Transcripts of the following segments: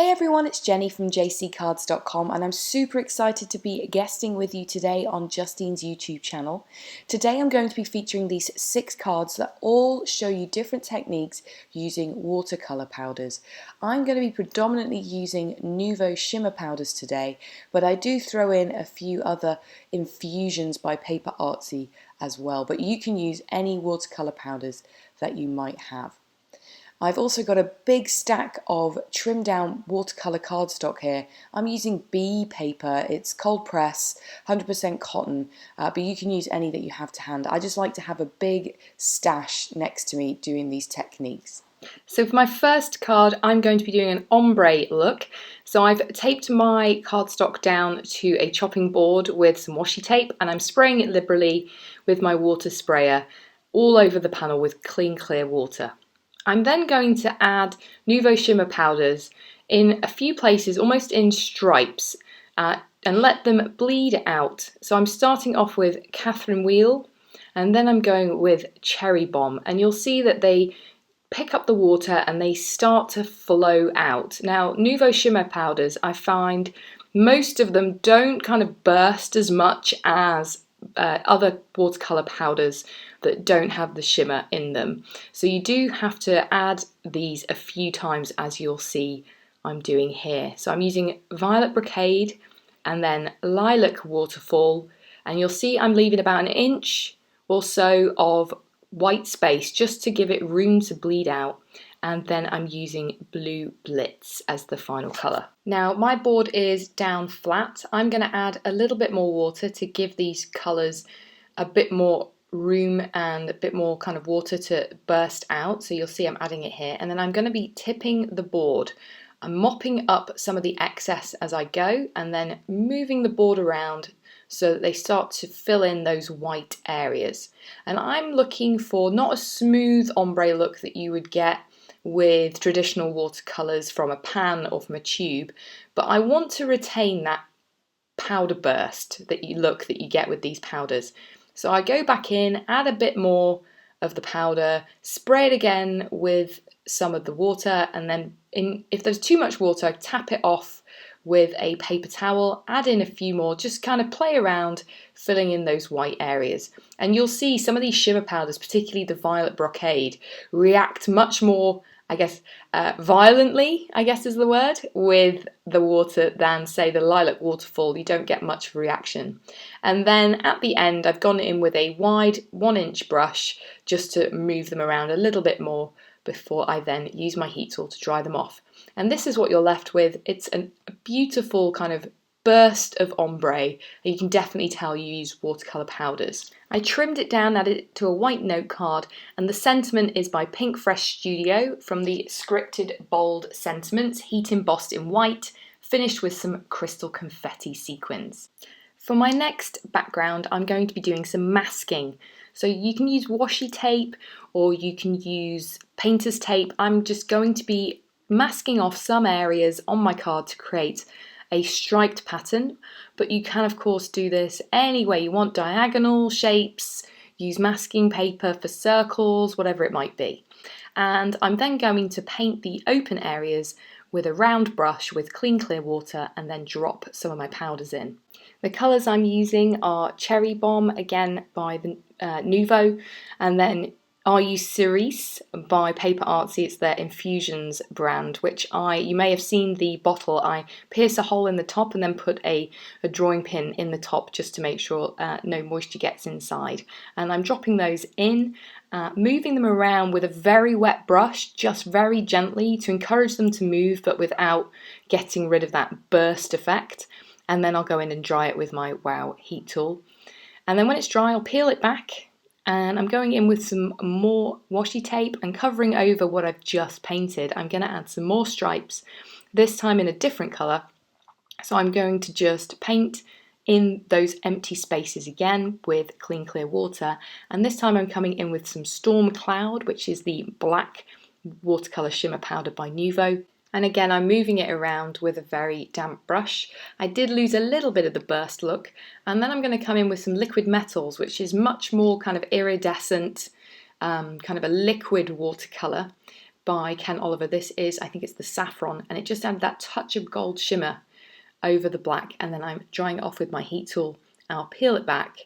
Hey everyone, it's Jenny from jccards.com and I'm super excited to be guesting with you today on Justine's YouTube channel. Today I'm going to be featuring these 6 cards that all show you different techniques using watercolor powders. I'm going to be predominantly using Nuvo Shimmer Powders today, but I do throw in a few other infusions by Paper Artsy as well, but you can use any watercolor powders that you might have. I've also got a big stack of trimmed down watercolor cardstock here. I'm using B paper, it's cold press, 100% cotton, but you can use any that you have to hand. I just like to have a big stash next to me doing these techniques. So for my first card, I'm going to be doing an ombre look. So I've taped my cardstock down to a chopping board with some washi tape and I'm spraying it liberally with my water sprayer all over the panel with clean, clear water. I'm then going to add Nuvo Shimmer Powders in a few places, almost in stripes, and let them bleed out. So I'm starting off with Catherine Wheel, and then I'm going with Cherry Bomb, and you'll see that they pick up the water and they start to flow out. Now, Nuvo Shimmer Powders, I find most of them don't kind of burst as much as other watercolor powders that don't have the shimmer in them. So you do have to add these a few times, as you'll see I'm doing here. So I'm using Violet Brocade and then Lilac Waterfall, and you'll see I'm leaving about 1 inch or so of white space just to give it room to bleed out, and then I'm using blue BLITZ as the final colour. Now my board is down flat. I'm going to add a little bit more water to give these colours a bit more room and a bit more kind of water to burst out. So you'll see I'm adding it here, and then I'm going to be tipping the board. I'm mopping up some of the excess as I go and then moving the board around so that they start to fill in those white areas. And I'm looking for not a smooth ombre look that you would get with traditional watercolours from a pan or from a tube, but I want to retain that powder burst that you get with these powders. So I go back in, add a bit more of the powder, spray it again with some of the water, and then if there's too much water, tap it off with a paper towel, add in a few more, just kind of play around filling in those white areas. And you'll see some of these shimmer powders, particularly the Violet Brocade, react much more, I guess, violently, I guess is the word, with the water than, say, the Lilac Waterfall. You don't get much reaction. And then at the end, I've gone in with a wide 1 inch brush just to move them around a little bit more before I then use my heat tool to dry them off. And this is what you're left with. It's a beautiful kind of burst of ombre. You can definitely tell you use watercolor powders. I trimmed it down, added it to a white note card, and the sentiment is by Pinkfresh Studio from the scripted bold sentiments, heat embossed in white, finished with some crystal confetti sequins. For my next background, I'm going to be doing some masking. So you can use washi tape or you can use painter's tape. I'm just going to be masking off some areas on my card to create a striped pattern, but you can of course do this any way you want, diagonal shapes, use masking paper for circles, whatever it might be. And I'm then going to paint the open areas with a round brush with clean clear water and then drop some of my powders in. The colours I'm using are Cherry Bomb, again by the Nuvo, and then Are You Cerise by Paper Artsy. It's their Infusions brand, which you may have seen the bottle. I pierce a hole in the top and then put a drawing pin in the top just to make sure no moisture gets inside. And I'm dropping those in, moving them around with a very wet brush, just very gently to encourage them to move but without getting rid of that burst effect. And then I'll go in and dry it with my WOW heat tool. And then when it's dry, I'll peel it back. And I'm going in with some more washi tape and covering over what I've just painted. I'm going to add some more stripes, this time in a different colour. So I'm going to just paint in those empty spaces again with clean clear water. And this time I'm coming in with some Storm Cloud, which is the black watercolour shimmer powder by Nuvo. And again, I'm moving it around with a very damp brush. I did lose a little bit of the burst look, and then I'm going to come in with some liquid metals, which is much more kind of iridescent, kind of a liquid watercolour. by Ken Oliver. This is, I think it's the saffron, and it just added that touch of gold shimmer over the black, and then I'm drying it off with my heat tool. I'll peel it back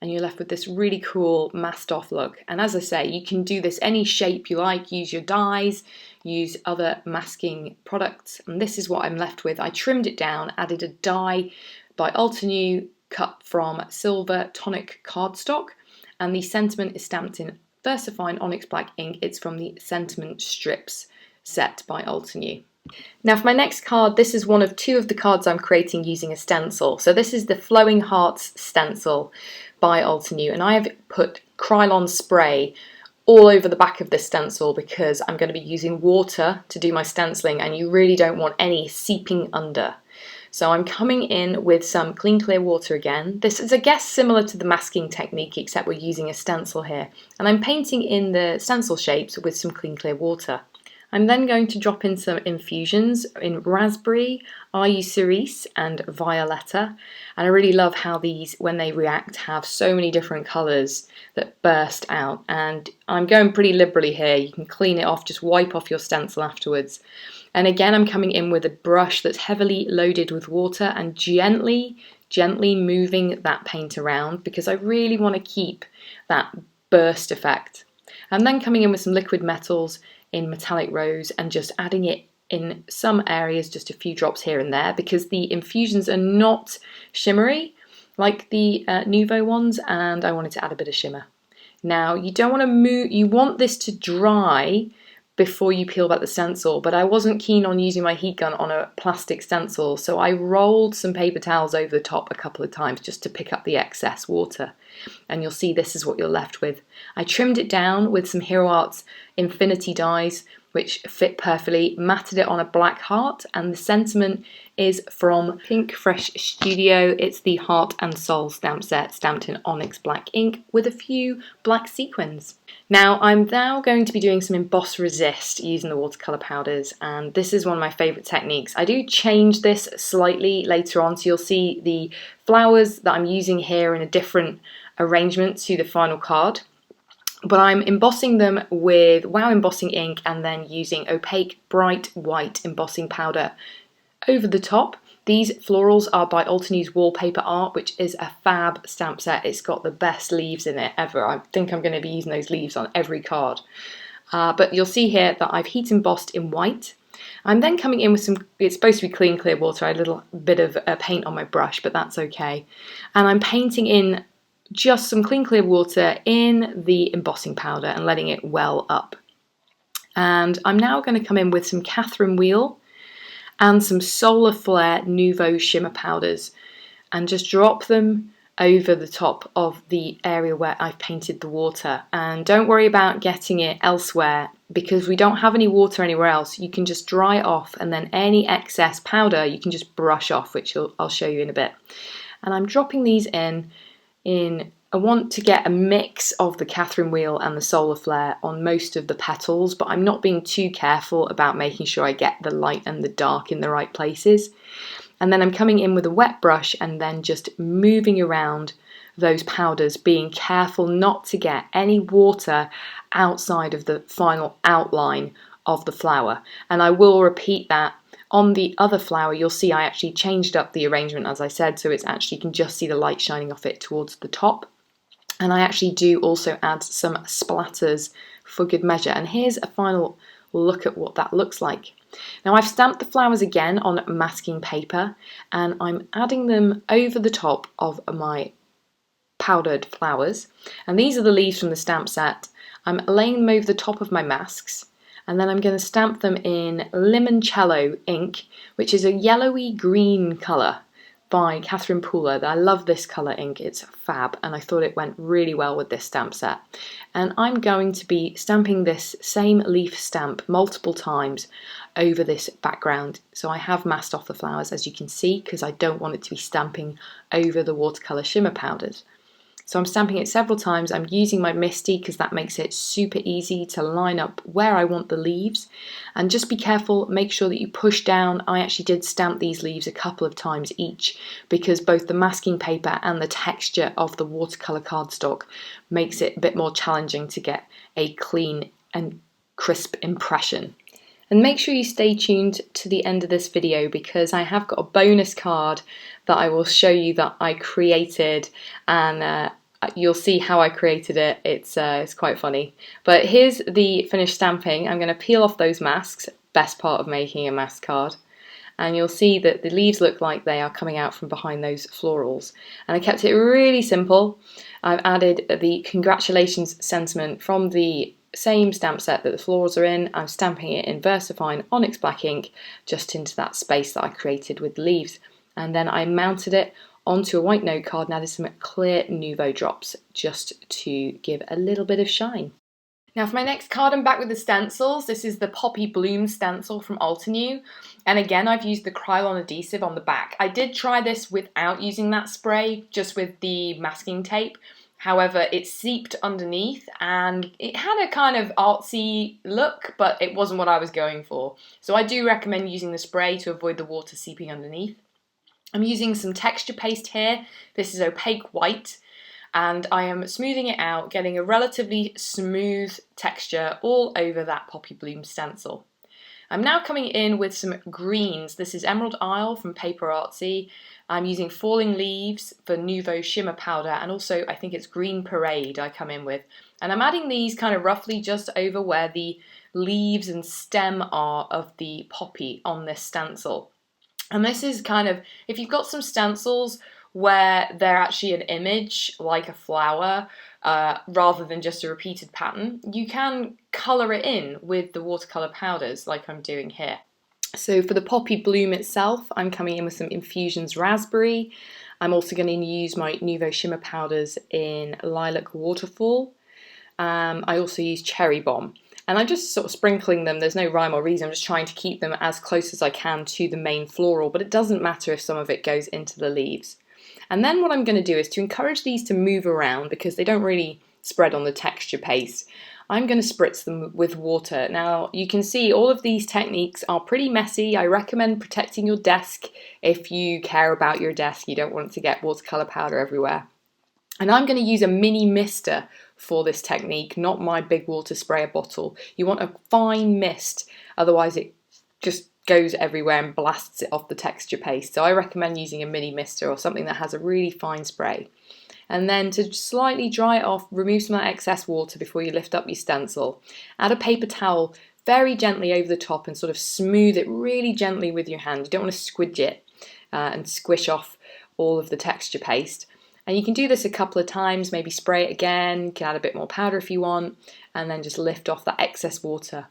and you're left with this really cool masked off look. And as I say, you can do this any shape you like, use your dyes, use other masking products, and this is what I'm left with. I trimmed it down, added a dye by Altenew cut from silver Tonic cardstock, and the sentiment is stamped in VersaFine Onyx Black ink. It's from the Sentiment Strips set by Altenew. Now for my next card, this is one of two of the cards I'm creating using a stencil. So this is the Flowing Hearts stencil by Altenew, and I have put Krylon spray all over the back of this stencil because I'm going to be using water to do my stenciling, and you really don't want any seeping under. So I'm coming in with some clean clear water again. This is, I guess, similar to the masking technique, except we're using a stencil here. And I'm painting in the stencil shapes with some clean clear water. I'm then going to drop in some infusions in raspberry, Ayu cerise and violetta, and I really love how these, when they react, have so many different colours that burst out, and I'm going pretty liberally here. You can clean it off, just wipe off your stencil afterwards. And again, I'm coming in with a brush that's heavily loaded with water and gently moving that paint around because I really want to keep that burst effect. I'm then coming in with some liquid metals in metallic rose and just adding it in some areas, just a few drops here and there, because the infusions are not shimmery like the Nuvo ones, and I wanted to add a bit of shimmer. Now you don't want to move, you want this to dry before you peel back the stencil, but I wasn't keen on using my heat gun on a plastic stencil, so I rolled some paper towels over the top a couple of times just to pick up the excess water. And you'll see this is what you're left with. I trimmed it down with some Hero Arts Infinity dies, which fit perfectly, matted it on a black heart, and the sentiment is from Pinkfresh Studio. It's the Heart and Soul stamp set, stamped in onyx black ink with a few black sequins. Now I'm going to be doing some emboss resist using the watercolour powders, and this is one of my favourite techniques. I do change this slightly later on, so you'll see the flowers that I'm using here in a different arrangement to the final card. But I'm embossing them with WOW embossing ink and then using opaque bright white embossing powder over the top. These florals are by Altenew's Wallpaper Art, which is a fab stamp set. It's got the best leaves in it ever. I think I'm going to be using those leaves on every card. But you'll see here that I've heat embossed in white. I'm then coming in with some, it's supposed to be clean clear water. I had a little bit of paint on my brush, but that's okay. And I'm painting in just some clean clear water in the embossing powder and letting it well up. And I'm now going to come in with some Catherine Wheel and some Solar Flare Nuvo Shimmer Powders and just drop them over the top of the area where I've painted the water. And don't worry about getting it elsewhere because we don't have any water anywhere else. You can just dry it off, and then any excess powder you can just brush off, which I'll show you in a bit. And I'm dropping these in. I want to get a mix of the Catherine Wheel and the Solar Flare on most of the petals, but I'm not being too careful about making sure I get the light and the dark in the right places. And then I'm coming in with a wet brush and then just moving around those powders, being careful not to get any water outside of the final outline of the flower. And I will repeat that. On the other flower, you'll see I actually changed up the arrangement, as I said, so it's actually, you can just see the light shining off it towards the top. And I actually do also add some splatters for good measure. And here's a final look at what that looks like. Now I've stamped the flowers again on masking paper, and I'm adding them over the top of my powdered flowers. And these are the leaves from the stamp set. I'm laying them over the top of my masks. And then I'm going to stamp them in Limoncello ink, which is a yellowy green colour by Catherine Pooler. I love this colour ink, it's fab, and I thought it went really well with this stamp set. And I'm going to be stamping this same leaf stamp multiple times over this background. So I have masked off the flowers, as you can see, because I don't want it to be stamping over the watercolour shimmer powders. So I'm stamping it several times. I'm using my Misty because that makes it super easy to line up where I want the leaves. And just be careful, make sure that you push down. I actually did stamp these leaves a couple of times each because both the masking paper and the texture of the watercolour cardstock makes it a bit more challenging to get a clean and crisp impression. And make sure you stay tuned to the end of this video because I have got a bonus card that I will show you that I created, and you'll see how I created it. It's quite funny. But here's the finished stamping. I'm going to peel off those masks, best part of making a mask card. And you'll see that the leaves look like they are coming out from behind those florals. And I kept it really simple. I've added the congratulations sentiment from the same stamp set that the florals are in. I'm stamping it in VersaFine Onyx Black ink just into that space that I created with the leaves. And then I mounted it onto a white note card and added some clear Nuvo drops just to give a little bit of shine. Now for my next card, I'm back with the stencils. This is the Poppy Bloom stencil from Altenew. And again, I've used the Krylon adhesive on the back. I did try this without using that spray, just with the masking tape. However, it seeped underneath and it had a kind of artsy look, but it wasn't what I was going for. So I do recommend using the spray to avoid the water seeping underneath. I'm using some texture paste here. This is opaque white. And I am smoothing it out, getting a relatively smooth texture all over that Poppy Bloom stencil. I'm now coming in with some greens. This is Emerald Isle from Paper Artsy. I'm using Falling Leaves for Nuvo Shimmer Powder, and also I think it's Green Parade I come in with. And I'm adding these kind of roughly just over where the leaves and stem are of the poppy on this stencil. And this is kind of, if you've got some stencils where they're actually an image, like a flower, rather than just a repeated pattern, you can colour it in with the watercolour powders like I'm doing here. So for the Poppy Bloom itself, I'm coming in with some Infusions Raspberry. I'm also going to use my Nuvo Shimmer Powders in Lilac Waterfall. I also use Cherry Bomb. And I'm just sort of sprinkling them, there's no rhyme or reason, I'm just trying to keep them as close as I can to the main floral, but it doesn't matter if some of it goes into the leaves. And then what I'm going to do is to encourage these to move around because they don't really spread on the texture paste. I'm going to spritz them with water. Now you can see all of these techniques are pretty messy. I recommend protecting your desk if you care about your desk. You don't want to get watercolour powder everywhere. And I'm going to use a mini mister for this technique, not my big water sprayer bottle. You want a fine mist, otherwise it just goes everywhere and blasts it off the texture paste. So I recommend using a mini mister or something that has a really fine spray. And then to slightly dry it off, remove some of that excess water before you lift up your stencil. Add a paper towel very gently over the top and sort of smooth it really gently with your hand. You don't want to squidge it and squish off all of the texture paste. And you can do this a couple of times, maybe spray it again, you can add a bit more powder if you want, and then just lift off that excess water.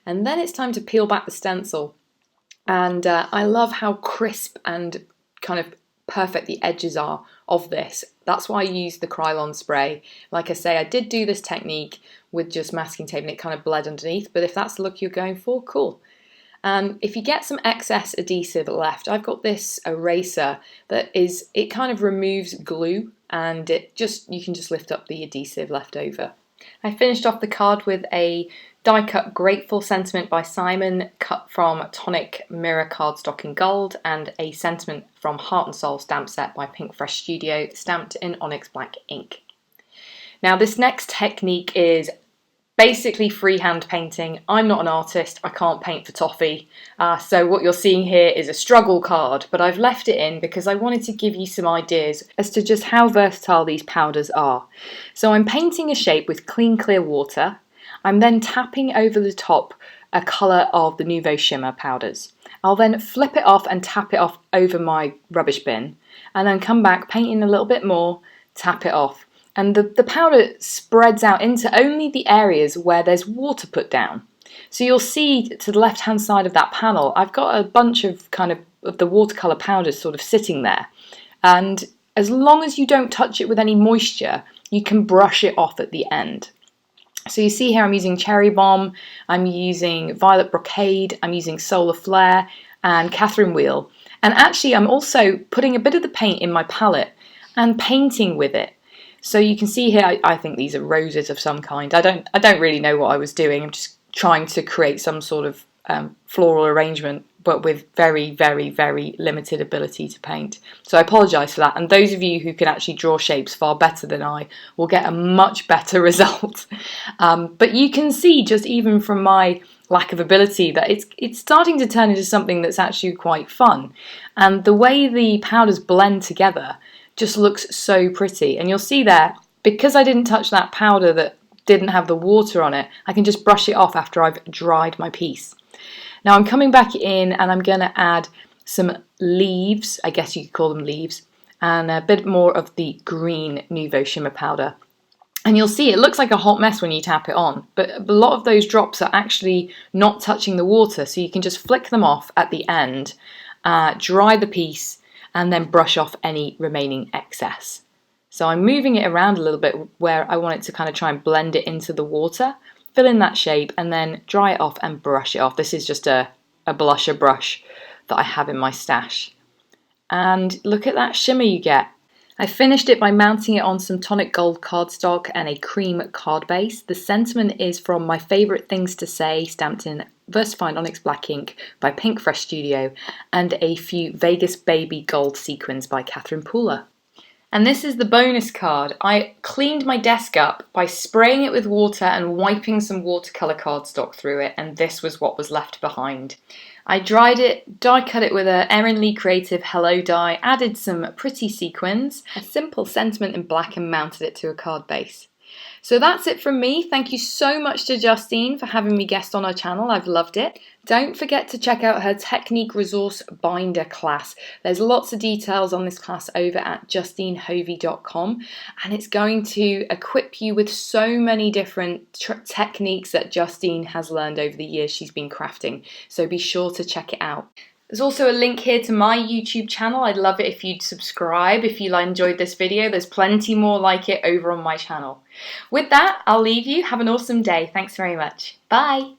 And then it's time to peel back the stencil. And I love how crisp and kind of perfect the edges are of this. That's why I use the Krylon spray. Like I say, I did do this technique with just masking tape and it kind of bled underneath, but if that's the look you're going for, cool. And if you get some excess adhesive left, I've got this eraser that it kind of removes glue and you can just lift up the adhesive left over. I finished off the card with a die cut Grateful Sentiment by Simon, cut from Tonic Mirror cardstock in gold, and a sentiment from Heart and Soul stamp set by Pinkfresh Studio, stamped in Onyx Black ink. Now this next technique is basically freehand painting. I'm not an artist, I can't paint for toffee, so what you're seeing here is a struggle card, but I've left it in because I wanted to give you some ideas as to just how versatile these powders are. So I'm painting a shape with clean clear water. I'm then tapping over the top a colour of the Nuvo Shimmer Powders. I'll then flip it off and tap it off over my rubbish bin, and then come back, painting a little bit more, tap it off. And the powder spreads out into only the areas where there's water put down. So you'll see to the left hand side of that panel, I've got a bunch of of the watercolour powders sort of sitting there. And as long as you don't touch it with any moisture, you can brush it off at the end. So you see here I'm using Cherry Bomb, I'm using Violet Brocade, I'm using Solar Flare and Catherine Wheel. And actually I'm also putting a bit of the paint in my palette and painting with it. So you can see here, I think these are roses of some kind. I don't really know what I was doing. I'm just trying to create some sort of floral arrangement but with very, very, very limited ability to paint. So I apologise for that, and those of you who can actually draw shapes far better than I will get a much better result. But you can see just even from my lack of ability that it's starting to turn into something that's actually quite fun. And the way the powders blend together just looks so pretty. And you'll see there, because I didn't touch that powder that didn't have the water on it, I can just brush it off after I've dried my piece. Now I'm coming back in and I'm going to add some leaves, I guess you could call them leaves, and a bit more of the green Nuvo shimmer powder. And you'll see it looks like a hot mess when you tap it on, but a lot of those drops are actually not touching the water, so you can just flick them off at the end, dry the piece, and then brush off any remaining excess. So I'm moving it around a little bit where I want it to kind of try and blend it into the water, fill in that shape, and then dry it off and brush it off. This is just a blusher brush that I have in my stash. And look at that shimmer you get. I finished it by mounting it on some Tonic gold cardstock and a cream card base. The sentiment is from My Favourite Things to Say, stamped in Versafine Onyx Black ink by Pinkfresh Studio, and a few Vegas Baby gold sequins by Catherine Pooler. And this is the bonus card. I cleaned my desk up by spraying it with water and wiping some watercolour cardstock through it, and this was what was left behind. I dried it, die cut it with a Erin Lee Creative Hello die, added some pretty sequins, a simple sentiment in black, and mounted it to a card base. So that's it from me. Thank you so much to Justine for having me guest on her channel. I've loved it. Don't forget to check out her Technique Resource Binder class. There's lots of details on this class over at justinehovey.com, and it's going to equip you with so many different techniques that Justine has learned over the years she's been crafting. So be sure to check it out. There's also a link here to my YouTube channel. I'd love it if you'd subscribe if you enjoyed this video. There's plenty more like it over on my channel. With that, I'll leave you. Have an awesome day. Thanks very much. Bye.